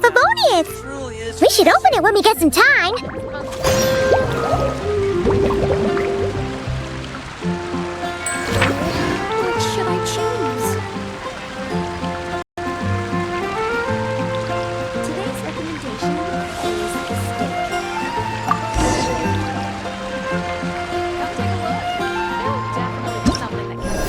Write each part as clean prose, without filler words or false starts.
Favonius! We should open it when we get some time. What should I choose? Today's recommendation is the steak. Come take a look. There'll definitely be something that can.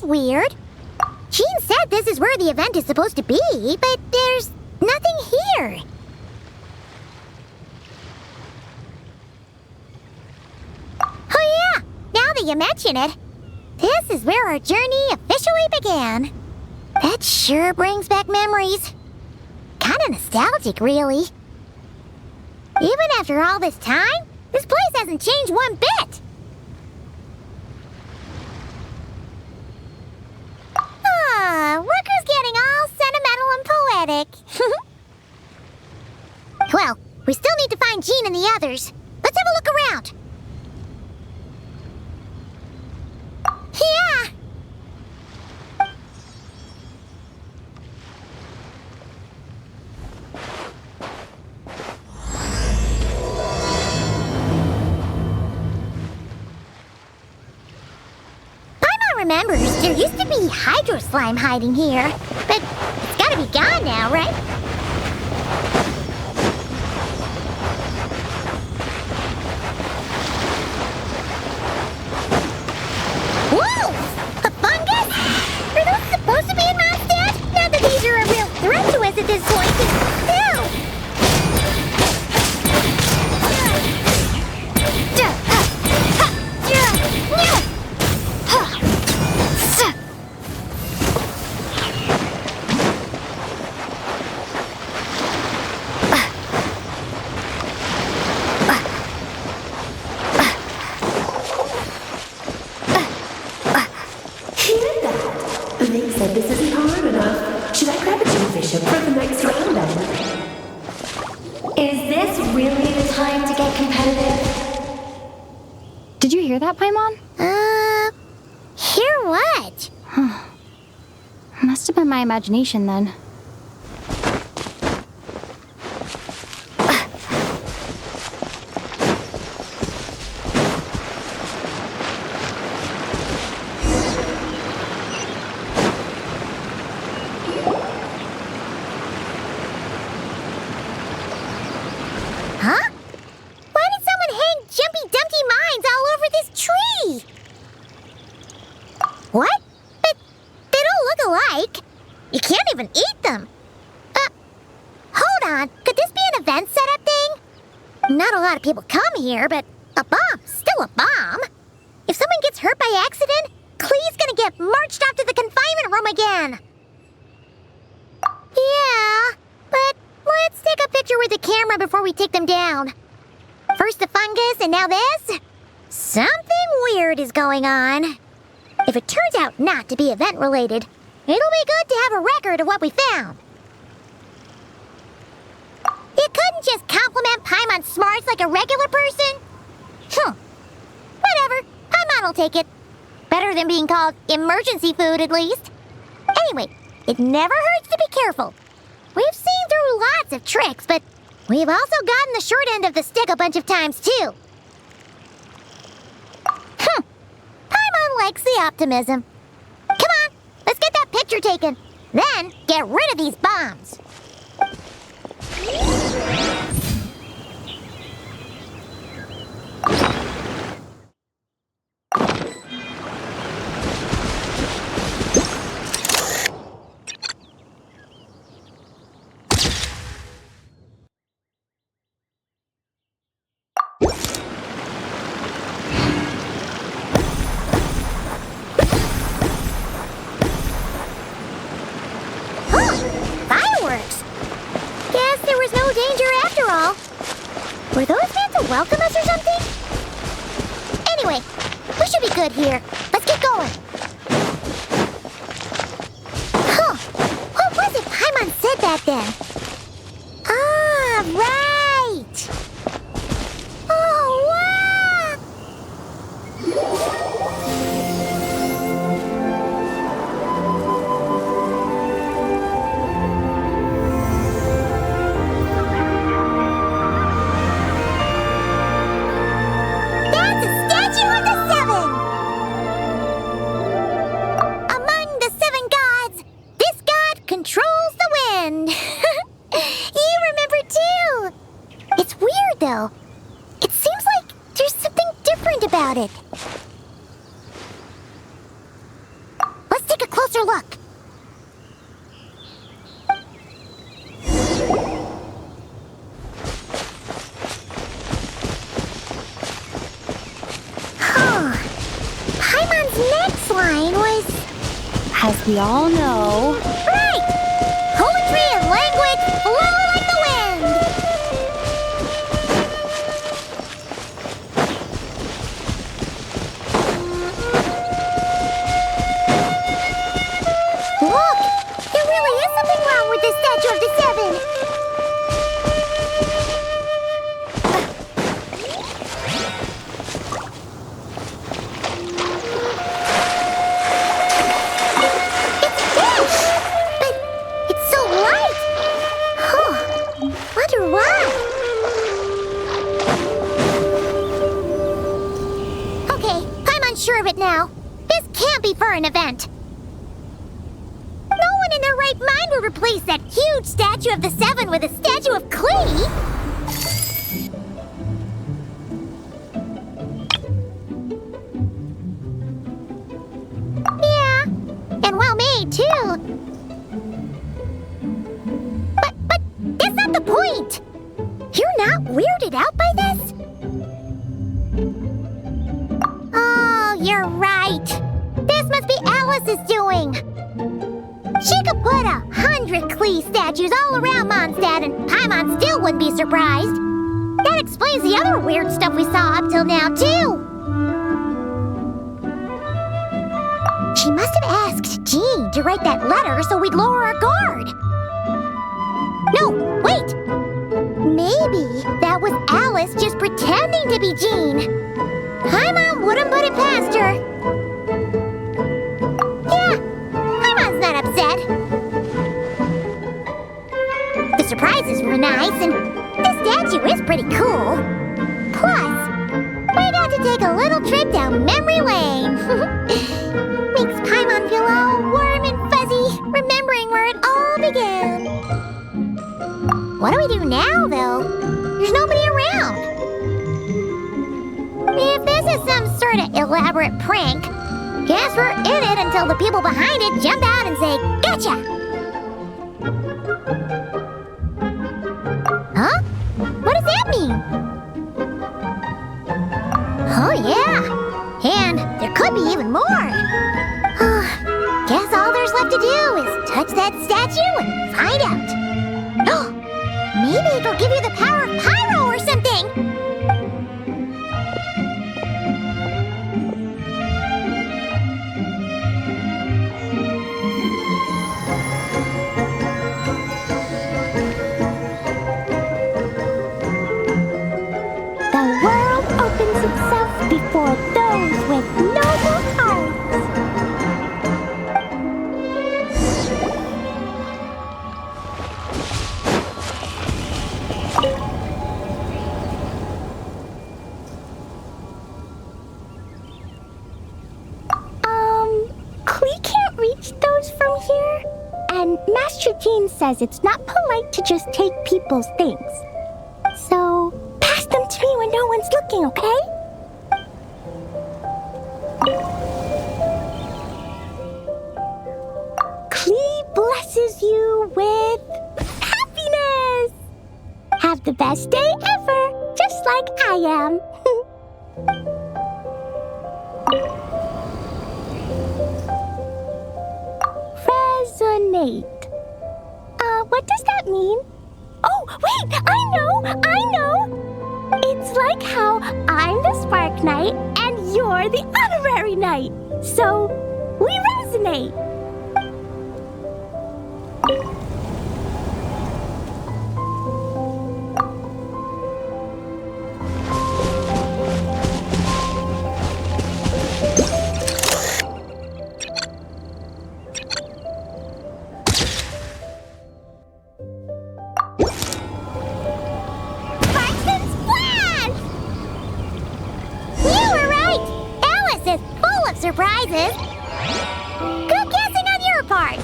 Weird. Jean said this is where the event is supposed to be, but there's nothing here. Oh yeah, now that you mention it, this is where our journey officially began. That sure brings back memories. Kinda nostalgic, really. Even after all this time, this place hasn't changed one bit. Worker's getting all sentimental and poetic. Well, we still need to find Jean and the others. Let's have a look around. Yeah! Remembers, there used to be hydro slime hiding here, but it's gotta be gone now, right? Whoa! A fungus? Are those supposed to be in Mondstadt? Not that these are a real threat to us at this point. Ew! This isn't hard enough. Should I grab a Kingfisher for the next round then? Is this really the time to get competitive? Did you hear that, Paimon? Hear what? Must have been my imagination then. Huh? Why did someone hang Jumpy Dumpty mines all over this tree? What? But they don't look alike. You can't even eat them. Hold on. Could this be an event setup thing? Not a lot of people come here, but a bomb's still a bomb. If someone gets hurt by accident, Clee's gonna get marched off to the confinement room again. Yeah, but let's take a picture with the camera before we take them down. First the fungus, and now this? Something weird is going on. If it turns out not to be event-related, it'll be good to have a record of what we found. You couldn't just compliment Paimon's smarts like a regular person? Whatever, Paimon will take it. Better than being called emergency food, at least. Anyway, it never hurts to be careful. We've seen through lots of tricks, but we've also gotten the short end of the stick a bunch of times, too. Paimon likes the optimism. Come on, let's get that picture taken. Then, get rid of these bombs. Were those meant to welcome us or something? Anyway, we should be good here. Let's get going. Huh. What was it Paimon said back then? Ah, right! Oh, wow! That's a statue of the seven! Among the seven gods, this god controls the wind. You remember too! It's weird though. It seems like there's something different about it. Let's take a closer look. Huh. Paimon's next line was... As we all know, Right! Poetry and language flow like the wind! Look! There really is something wrong with this statue of the seven! It's fish! But it's so light! Huh. Wonder why? Okay, Paimon's sure of it now. This can't be for an event. No one in their right mind would replace that huge statue of the seven with a statue of clay! Yeah, and well made too. But that's not the point. You're not weirded out by this? Oh, you're right. This must be Alice's doing. She could put 100 Klee statues all around Mondstadt and Paimon still wouldn't be surprised. That explains the other weird stuff we saw up till now, too. She must have asked Jean to write that letter so we'd lower our guard. No, wait! Maybe that was Alice just pretending to be Jean. Paimon wouldn't put it past her. Yeah, Paimon's not upset. The surprises were nice, and the statue is pretty cool. Plus, we got to take a little trip down memory lane. Makes Paimon feel all warm and fuzzy, remembering where it all began. What do we do now, though? There's nobody around. If this is some sort of elaborate prank, guess we're in it until the people behind it jump out and say, "Gotcha!" Huh? What does that mean? Oh, yeah. And there could be even more. Guess all there's left to do is touch that statue and find out. Maybe it'll give you the power of pyro or something. The world opens itself before those with noble hearts. Klee can't reach those from here. And Master Jean says it's not polite to just take people's things. So, pass them to me when no one's looking, okay? Klee blesses you with happiness! Have the best day ever, just like I am. Resonate. What does that mean? Oh, wait! I know! It's like how I'm the Spark Knight and you're the Honorary Knight. So, we resonate. Surprises. Good guessing on your part.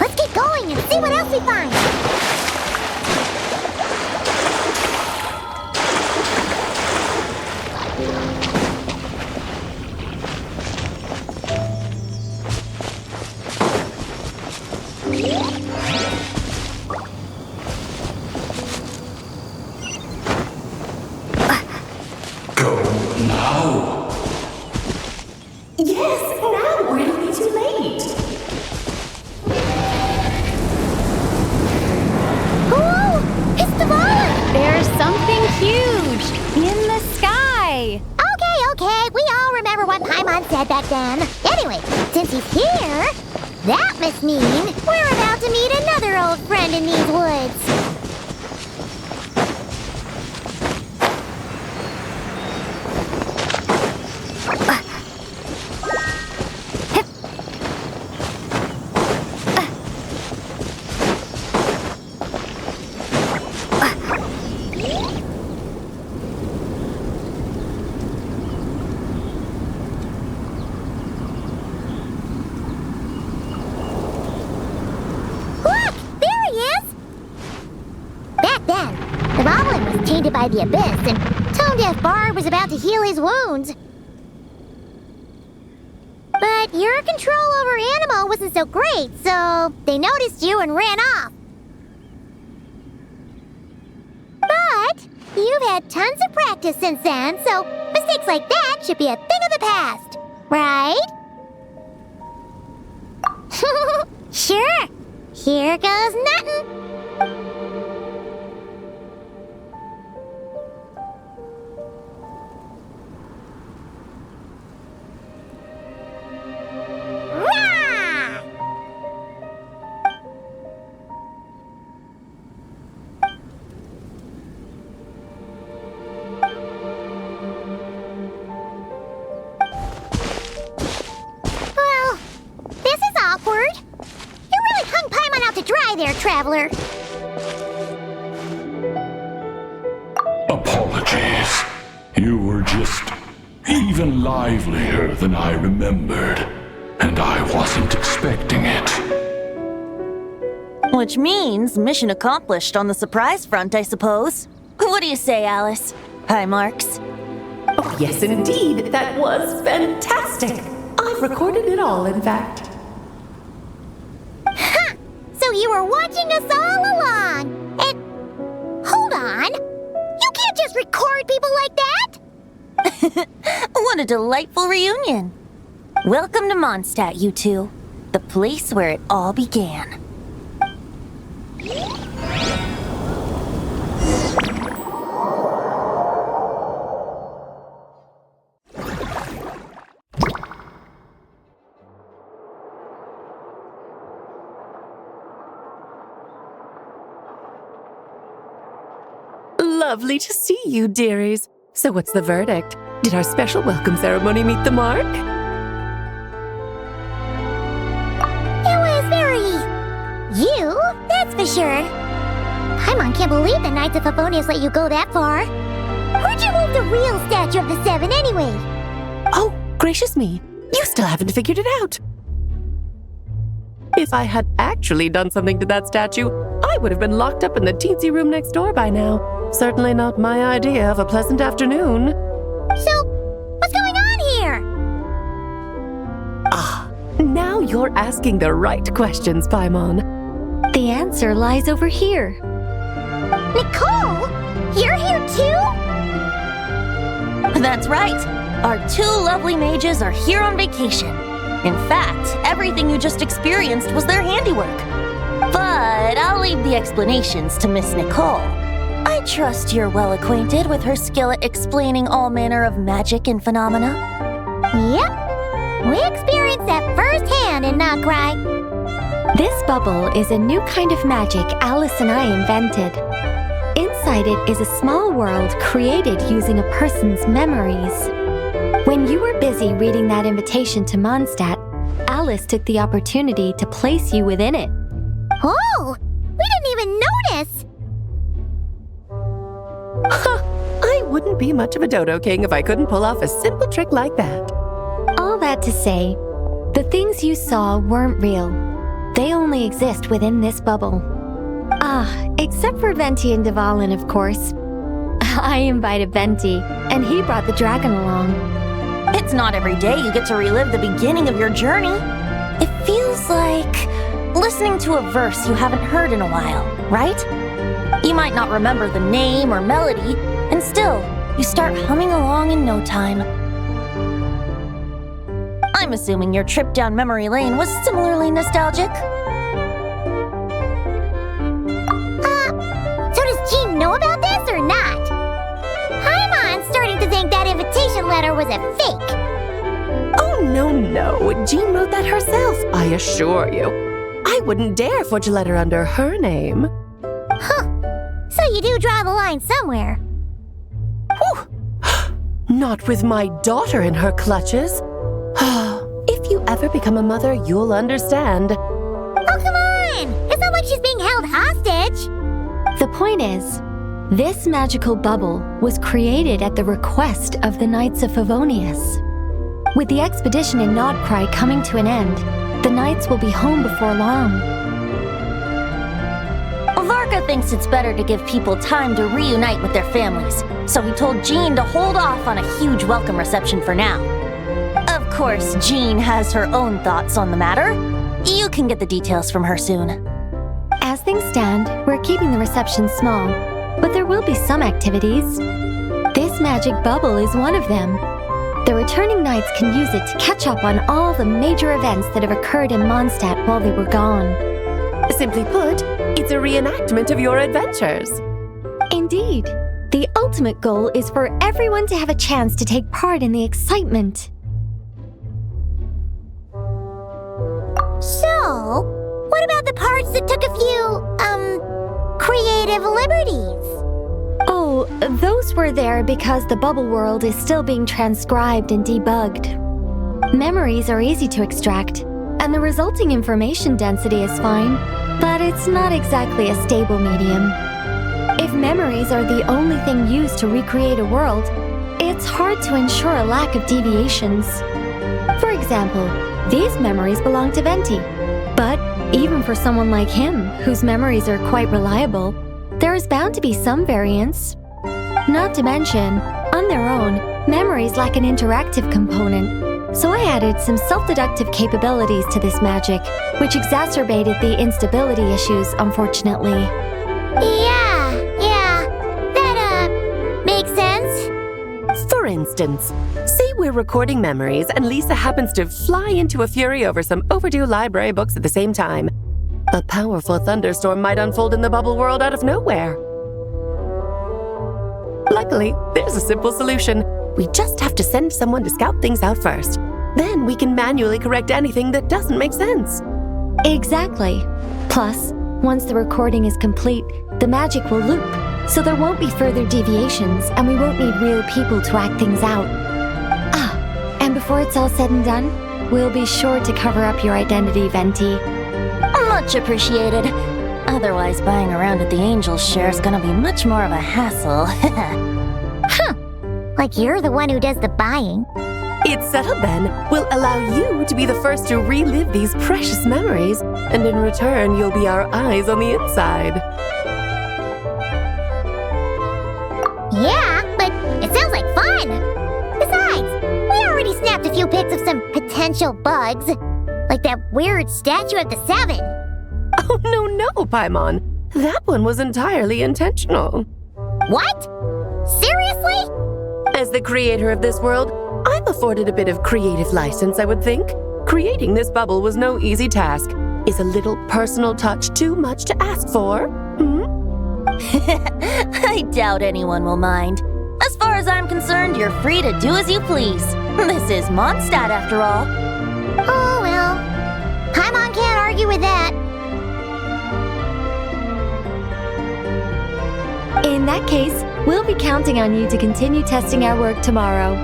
Let's keep going and see what else we find. Go now. Yes, now or it'll be too late. Whoa! It's the ball! There's something huge in the sky. Okay, we all remember what Paimon said back then. Anyway, since he's here, that must mean we're about to meet another old friend in these woods. By the abyss, and Tone-Deaf Bard was about to heal his wounds. But your control over Animo wasn't so great, so they noticed you and ran off. But you've had tons of practice since then, so mistakes like that should be a thing of the past, right? Sure. Here goes nothing. Traveler. Apologies. You were just even livelier than I remembered, and I wasn't expecting it. Which means mission accomplished on the surprise front, I suppose. What do you say, Alice? Hi, Marks. Oh, yes, indeed. That was fantastic. I've recorded it all, in fact. So you were watching us all along. And hold on. You can't just record people like that. What a delightful reunion. Welcome to Mondstadt, you two. The place where it all began. Lovely to see you, dearies. So what's the verdict? Did our special welcome ceremony meet the mark? It was very... you, that's for sure. Paimon can't believe the Knights of Favonius let you go that far. Where'd you move the real statue of the Seven anyway? Oh, gracious me. You still haven't figured it out. If I had actually done something to that statue, I would have been locked up in the teensy room next door by now. Certainly not my idea of a pleasant afternoon. So, what's going on here? Ah, now you're asking the right questions, Paimon. The answer lies over here. Nicole? You're here too? That's right. Our two lovely mages are here on vacation. In fact, everything you just experienced was their handiwork. But I'll leave the explanations to Miss Nicole. I trust you're well acquainted with her skill at explaining all manner of magic and phenomena. Yep. We experienced that firsthand in Not Cry. This bubble is a new kind of magic Alice and I invented. Inside it is a small world created using a person's memories. When you were busy reading that invitation to Mondstadt, Alice took the opportunity to place you within it. Oh, we didn't even notice. I wouldn't be much of a dodo king if I couldn't pull off a simple trick like that. All that to say, the things you saw weren't real. They only exist within this bubble. Except for Venti and Dvalin, of course. I invited Venti, and he brought the dragon along. It's not every day you get to relive the beginning of your journey. It feels like listening to a verse you haven't heard in a while, right? You might not remember the name or melody, and still, you start humming along in no time. I'm assuming your trip down memory lane was similarly nostalgic. So does Jean know about this or not? I'm starting to think that invitation letter was a fake. Oh, no. Jean wrote that herself, I assure you. I wouldn't dare forge a letter under her name. Huh. So you do draw the line somewhere. Whew. Not with my daughter in her clutches. If you ever become a mother, you'll understand. Oh, come on! It's not like she's being held hostage. The point is, this magical bubble was created at the request of the Knights of Favonius. With the expedition in Nodcry coming to an end, the Knights will be home before long. Varka thinks it's better to give people time to reunite with their families, so he told Jean to hold off on a huge welcome reception for now. Of course, Jean has her own thoughts on the matter. You can get the details from her soon. As things stand, we're keeping the reception small, but there will be some activities. This magic bubble is one of them. The returning knights can use it to catch up on all the major events that have occurred in Mondstadt while they were gone. Simply put, it's a reenactment of your adventures. Indeed. The ultimate goal is for everyone to have a chance to take part in the excitement. So, what about the parts that took a few, creative liberties? Oh, those were there because the bubble world is still being transcribed and debugged. Memories are easy to extract, and the resulting information density is fine, but it's not exactly a stable medium. If memories are the only thing used to recreate a world, it's hard to ensure a lack of deviations. For example, these memories belong to Venti, but even for someone like him, whose memories are quite reliable, there is bound to be some variance. Not to mention, on their own, memories lack an interactive component, so I added some self-deductive capabilities to this magic, which exacerbated the instability issues, unfortunately. Yeah, that, makes sense. For instance, say we're recording memories and Lisa happens to fly into a fury over some overdue library books at the same time. A powerful thunderstorm might unfold in the bubble world out of nowhere. Luckily, there's a simple solution. We just have to send someone to scout things out first. Then we can manually correct anything that doesn't make sense. Exactly. Plus, once the recording is complete, the magic will loop, so there won't be further deviations, and we won't need real people to act things out. And before it's all said and done, we'll be sure to cover up your identity, Venti. Much appreciated. Otherwise, buying around at the Angel's share is gonna be much more of a hassle. Like you're the one who does the buying. It's settled then. We'll allow you to be the first to relive these precious memories, and in return, you'll be our eyes on the inside. Yeah, but it sounds like fun. Besides, we already snapped a few pics of some potential bugs, like that weird statue of the Seven. Oh, no, Paimon. That one was entirely intentional. What? Seriously? As the creator of this world, I'm afforded a bit of creative license, I would think. Creating this bubble was no easy task. Is a little personal touch too much to ask for? I doubt anyone will mind. As far as I'm concerned, you're free to do as you please. This is Mondstadt, after all. Oh, well. Paimon can't argue with that. In that case, we'll be counting on you to continue testing our work tomorrow.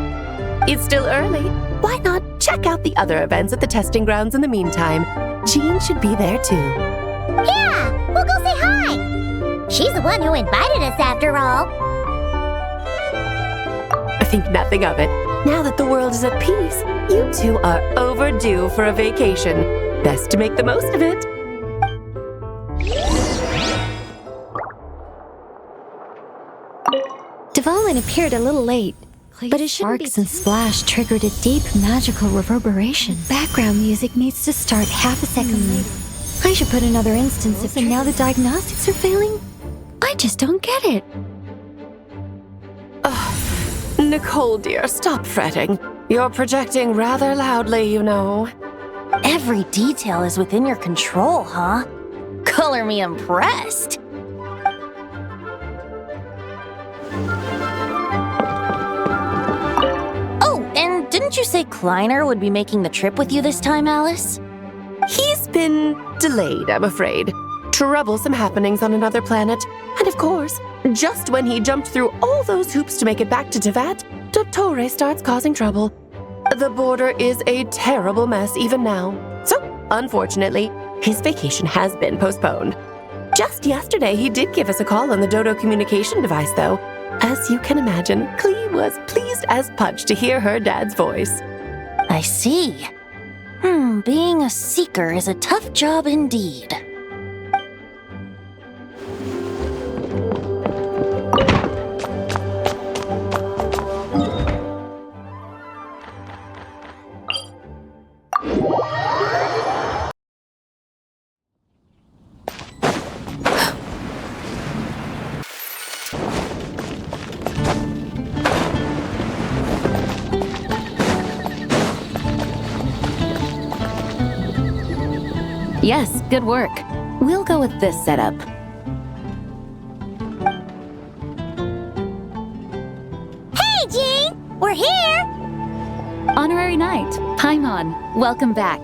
It's still early. Why not check out the other events at the testing grounds in the meantime? Jean should be there too. Yeah, we'll go say hi. She's the one who invited us, after all. I think nothing of it. Now that the world is at peace, you two are overdue for a vacation. Best to make the most of it. Dvalin appeared a little late, but his sparks and splash triggered a deep magical reverberation. Background music needs to start half a second late. I should put another instance if and now the diagnostics are failing? I just don't get it. Nicole, dear, stop fretting. You're projecting rather loudly, you know. Every detail is within your control, huh? Color me impressed. Oh, and didn't you say Kleiner would be making the trip with you this time, Alice? He's been delayed, I'm afraid. Troublesome happenings on another planet. And of course, just when he jumped through all those hoops to make it back to Tevat, Dottore starts causing trouble. The border is a terrible mess even now. So, unfortunately, his vacation has been postponed. Just yesterday, he did give us a call on the Dodo communication device, though. As you can imagine, Klee was pleased as punch to hear her dad's voice. I see. Being a seeker is a tough job indeed. Yes, good work. We'll go with this setup. Hey, Jean! We're here! Honorary Knight, Paimon, welcome back.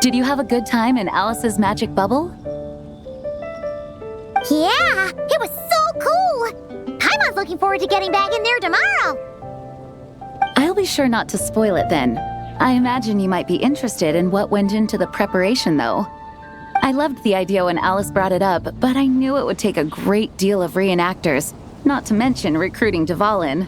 Did you have a good time in Alice's magic bubble? Yeah, it was so cool! Paimon's looking forward to getting back in there tomorrow! I'll be sure not to spoil it then. I imagine you might be interested in what went into the preparation, though. I loved the idea when Alice brought it up, but I knew it would take a great deal of reenactors, not to mention recruiting Dvalin.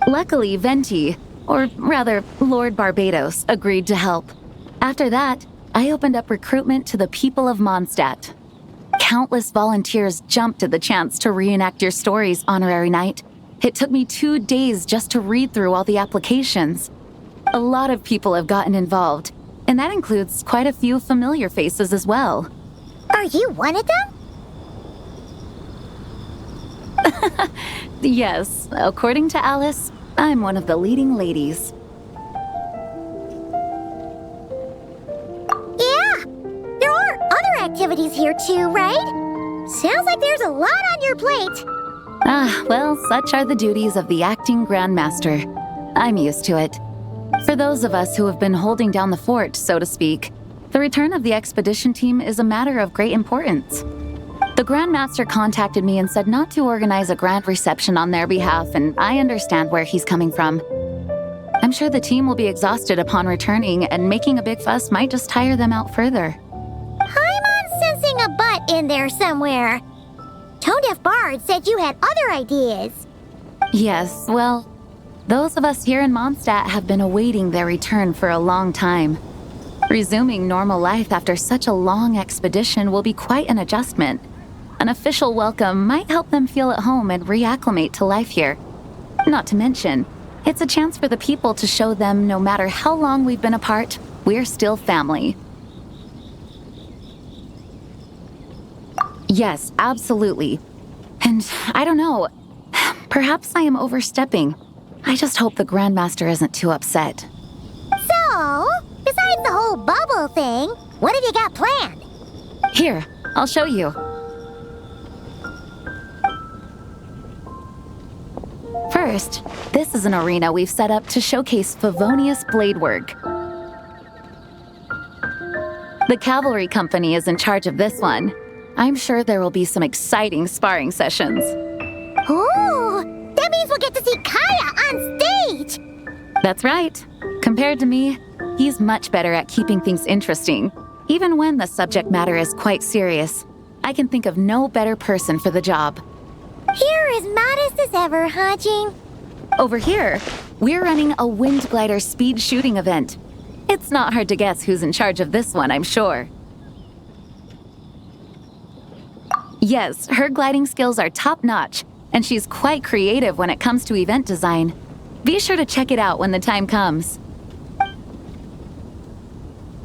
Luckily, Venti, or rather, Lord Barbados, agreed to help. After that, I opened up recruitment to the people of Mondstadt. Countless volunteers jumped at the chance to reenact your stories, Honorary Knight. It took me 2 days just to read through all the applications. A lot of people have gotten involved, and that includes quite a few familiar faces as well. Are you one of them? Yes, according to Alice, I'm one of the leading ladies. Yeah, there are other activities here too, right? Sounds like there's a lot on your plate. Well, such are the duties of the acting Grandmaster. I'm used to it. For those of us who have been holding down the fort, so to speak, the return of the expedition team is a matter of great importance. The Grandmaster contacted me and said not to organize a grand reception on their behalf, and I understand where he's coming from. I'm sure the team will be exhausted upon returning, and making a big fuss might just tire them out further. Paimon's sensing a butt in there somewhere. Tone-deaf Bard said you had other ideas. Yes, well, those of us here in Mondstadt have been awaiting their return for a long time. Resuming normal life after such a long expedition will be quite an adjustment. An official welcome might help them feel at home and reacclimate to life here. Not to mention, it's a chance for the people to show them no matter how long we've been apart, we're still family. Yes, absolutely. And I don't know, perhaps I am overstepping. I just hope the Grandmaster isn't too upset. So, besides the whole bubble thing, what have you got planned? Here, I'll show you. First, this is an arena we've set up to showcase Favonius blade work. The cavalry company is in charge of this one. I'm sure there will be some exciting sparring sessions. Ooh, that means we'll get to see Kaya on stage! That's right. Compared to me, he's much better at keeping things interesting, even when the subject matter is quite serious. I can think of no better person for the job. You're as modest as ever, Hajing. Over here, we're running a wind glider speed shooting event. It's not hard to guess who's in charge of this one, I'm sure. Yes, her gliding skills are top-notch, and she's quite creative when it comes to event design. Be sure to check it out when the time comes.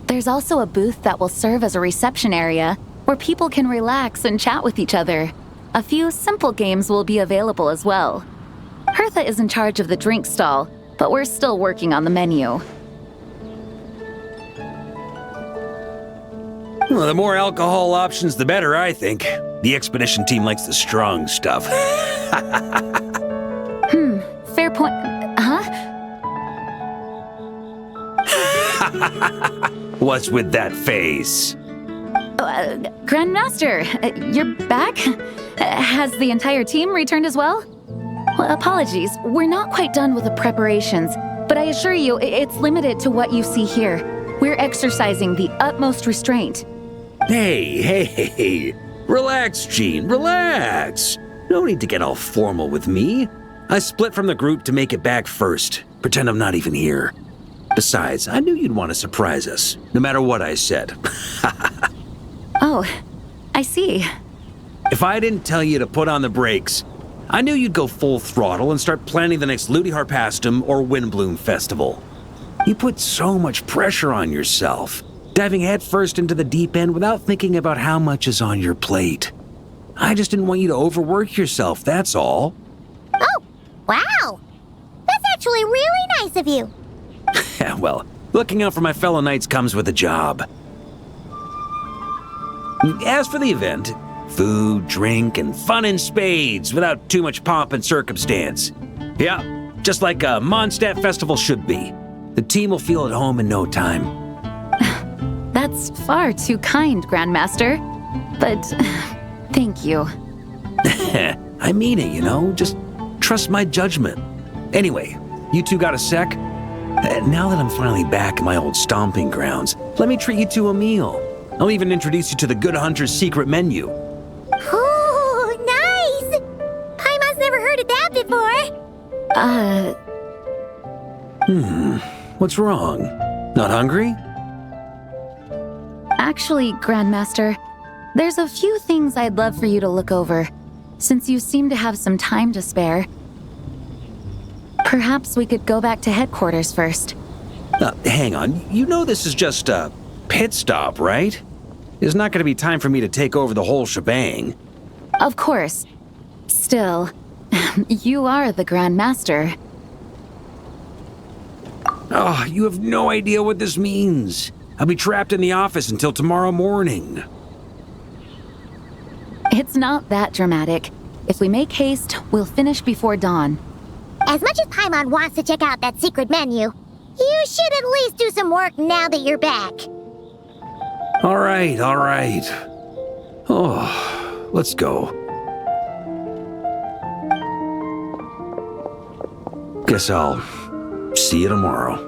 There's also a booth that will serve as a reception area where people can relax and chat with each other. A few simple games will be available as well. Hertha is in charge of the drink stall, but we're still working on the menu. Well, the more alcohol options, the better, I think. The expedition team likes the strong stuff. Fair point. Huh? What's with that face? Grandmaster, you're back? Has the entire team returned as well? Well, apologies, we're not quite done with the preparations, but I assure you, it's limited to what you see here. We're exercising the utmost restraint. Hey. Relax, Gene, relax. No need to get all formal with me. I split from the group to make it back first. Pretend I'm not even here. Besides, I knew you'd want to surprise us, no matter what I said. Oh, I see. If I didn't tell you to put on the brakes, I knew you'd go full throttle and start planning the next Ludi Harpastum or Windbloom Festival. You put so much pressure on yourself, diving headfirst into the deep end without thinking about how much is on your plate. I just didn't want you to overwork yourself, that's all. Oh, wow! That's actually really nice of you. Well, looking out for my fellow knights comes with a job. As for the event, food, drink, and fun in spades without too much pomp and circumstance. Yeah, just like a Mondstadt festival should be. The team will feel at home in no time. That's far too kind, Grandmaster. But thank you. I mean it, you know? Just trust my judgment. Anyway, you two got a sec? Now that I'm finally back in my old stomping grounds, let me treat you to a meal. I'll even introduce you to the Good Hunter's secret menu. Ooh, nice! Paimon's never heard of that before. What's wrong? Not hungry? Actually, Grandmaster, there's a few things I'd love for you to look over, since you seem to have some time to spare. Perhaps we could go back to headquarters first. Hang on. You know this is just a pit stop, right? There's not going to be time for me to take over the whole shebang. Of course. Still, you are the Grand Master. Oh, you have no idea what this means. I'll be trapped in the office until tomorrow morning. It's not that dramatic. If we make haste, we'll finish before dawn. As much as Paimon wants to check out that secret menu, you should at least do some work now that you're back. All right. Oh, let's go. Guess I'll see you tomorrow.